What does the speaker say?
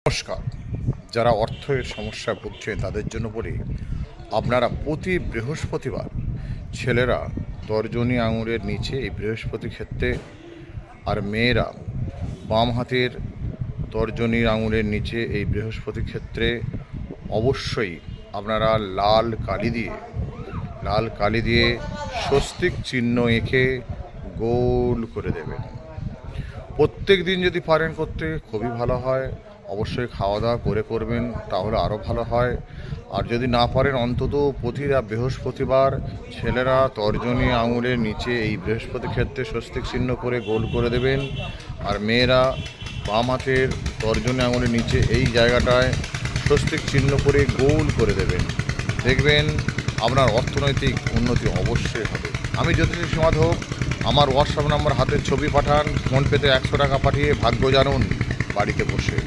নমস্কার। যারা অর্থের সমস্যায় ভুগছেন তাদের জন্য বলি, আপনারা প্রতি বৃহস্পতিবার ছেলেরা তর্জনী আঙুলের নিচে এই বৃহস্পতি ক্ষেত্রে, আর মেয়েরা বাম হাতের তর্জনী আঙুলের নিচে এই বৃহস্পতি ক্ষেত্রে অবশ্যই আপনারা লাল কালি দিয়ে স্বস্তিক চিহ্ন এঁকে গোল করে দেবেন। প্রত্যেক দিন যদি পারেন করতে খুবই ভালো হয়। অবশ্যই খাওয়া দাওয়া করে করবেন, তাহলে আরও ভালো হয়। আর যদি না পারেন অন্তত প্রতিটা বৃহস্পতিবার ছেলেরা তর্জনী আঙুলের নিচে এই বৃহস্পতি ক্ষেত্রে স্বস্তিক চিহ্ন করে গোল করে দেবেন, আর মেয়েরা বাম হাতের তর্জনী আঙুলের নিচে এই জায়গাটায় স্বস্তিক চিহ্ন করে গোল করে দেবেন। দেখবেন আপনার অর্থনৈতিক উন্নতি অবশ্যই হবে। আমি জ্যোতিষী মাধব। আমার হোয়াটসঅ্যাপ নাম্বার হাতের ছবি পাঠান, ফোনপেতে 100 টাকা পাঠিয়ে ভাগ্য জানুন বাড়িতে বসে।